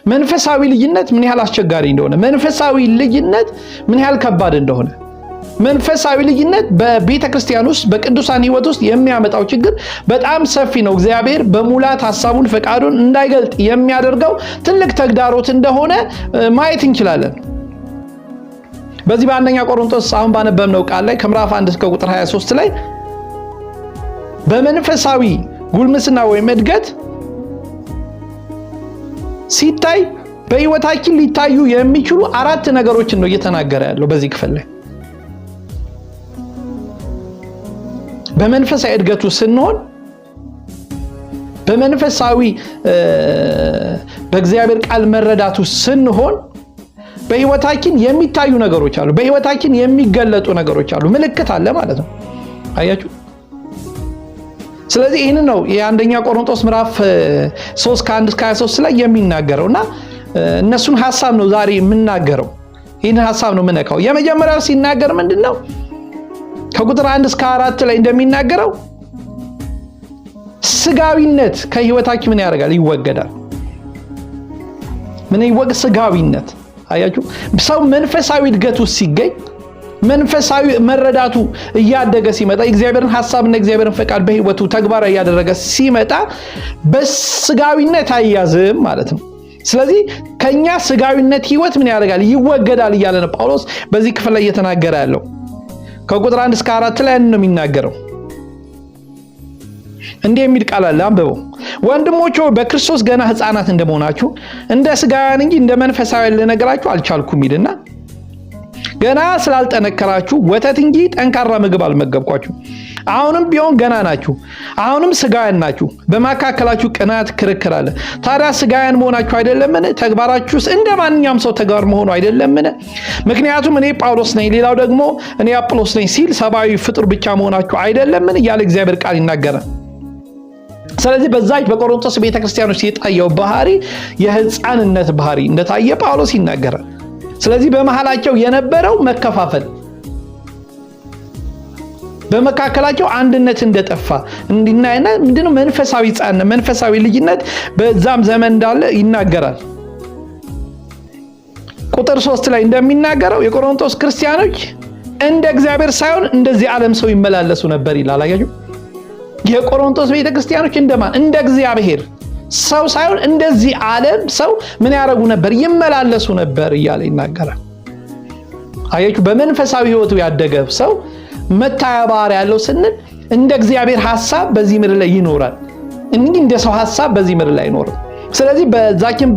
መንፈሳዊ ልጅነት ምን ያህል አስቸጋሪ እንደሆነ፣ መንፈሳዊ ልጅነት ምን ያህል ከባድ እንደሆነ፣ መንፈሳዊ ልጅነት በቤተ ክርስቲያን ውስጥ በቅዱሳን ሕይወት ውስጥ የሚያመጣው ችግር በጣም ሰፊ ነው። እግዚአብሔር በሙላት ሐሳቡን ፈቃዱን እንዳይገልጥ የሚያደርገው ትልቅ ተግዳሮት እንደሆነ ማየት እንችላለን። በዚህ በአንደኛ ቆሮንቶስ አሁን ባነበብነው ቃል ላይ ከምዕራፍ 1 እስከ ቁጥር 23 ላይ በመንፈሳዊ ጉልምስና ወይም እድገት ሲታይ በሕይወታችን ሊታዩ የሚችሉ 4 ነገሮችን ነው እየተናገረ ያለው በዚህ ክፍል ላይ። በመንፈሳዊ እድገቱ ስንሆን በመንፈሳዊ በእግዚአብሔር ቃል መረዳቱ ስንሆን በሕይወታችን የሚታዩ ነገሮች አሉ፣ በሕይወታችን የሚገለጡ ነገሮች አሉ፣ ምልክት አለ ማለት ነው። አያችሁ? ስለዚህ ይህንን ነው የአንደኛ ቆሮንቶስ ምዕራፍ 3 ከ1 እስከ 23 ላይ የሚናገረውና እነሱን ሐሳብ ነው ዛሬ የምናገረው። ይህን ሐሳብ ነው የምነካው። የመጀመሪያው ሲናገር ምንድነው? ከቁጥር 1 እስከ 4 ላይ እንደሚናገረው ስጋዊነት ከሕይወታችን ምን ያደርጋል? ይወገዳል። ምን ይወገድ? ስጋዊነት። አያችሁ? ሰው መንፈሳዊ እድገት ውስጥ ሲገኝ መንፈሳዊ መረዳቱ እያደገ ሲመጣ እግዚአብሔርን ሐሳብና እግዚአብሔርን ፈቃድ በሕይወቱ ተግባራዊ ያደረገ ሲመጣ በስጋዊነት አይያዝም ማለት ነው። ስለዚህ ከኛ ስጋዊነት ሕይወት ምን ያደርጋል? ይወገዳል እያለ ነው ጳውሎስ በዚህ ክፍል ላይ እየተናገረ ያለው። ከቁጥር 1 እስከ 4 ላይ ነው የሚናገረው። እንዲህ የሚል ቃል አለ፣ አንብበው። ወንድሞች ሆይ በክርስቶስ ገና ሕፃናት እንደመሆናችሁ እንደ ስጋውያን እንጂ እንደ መንፈሳውያን ልነግራችሁ አልቻልኩም ይልና ገና ስላልጠነከራችሁ ወተት እንጂ ጠንካራ ምግብ አልመገብኳችሁ። አሁንም ቢሆን ገና ናችሁ፣ አሁንም ስጋውያን ናችሁ። በመካከላችሁ ቅናት፣ ክርክር አለ። ታዲያ ስጋውያን መሆናችሁ አይደለምን? ተግባራችሁስ እንደ ማንኛውም ሰው ተግባር መሆኑ አይደለምን? ምክንያቱም እኔ ጳውሎስ ነኝ፣ ሌላው ደግሞ እኔ አጵሎስ ነኝ ሲል ሰብአዊ ፍጡር ብቻ መሆናችሁ አይደለምን? እያለ እግዚአብሔር ቃል ይናገራል። ስለዚህ በዛች በቆሮንቶስ ቤተክርስቲያኖች የታየው ባህሪ የሕፃንነት ባህሪ እንደታየ ጳውሎስ ይናገራል። ስለዚህ በመሃላቸው የነበረው መከፋፈል፣ በመካከላቸው አንድነት እንደጠፋ እንዲናይና ምንድነው መንፈሳዊ ሕፃንነት መንፈሳዊ ልጅነት በዛም ዘመን እንዳለ ይናገራል። ቁጥር 3 ላይ እንደሚናገረው የቆሮንቶስ ክርስቲያኖች እንደ እግዚአብሔር ሳይሆን እንደዚህ ዓለም ሰው ይመላለሱ ነበር ይላል። አያችሁ? የቆሮንቶስ ቤተክርስቲያኖች እንደማን? እንደ እግዚአብሔር ሰው ሳይሆን እንደዚህ ዓለም ሰው ምን ያደርጉ ነበር? ይመላለሱ ነበር እያለ ይናገራል። አያችሁ? በመንፈሳዊ ሕይወቱ ያደገ ሰው መታያ ባህሪ ያለው ስንል እንደ እግዚአብሔር ሐሳብ በዚህ ምድር ላይ ይኖራል እንጂ እንደ ሰው ሐሳብ በዚህ ምድር ላይ አይኖርም። ስለዚህ በዛኪም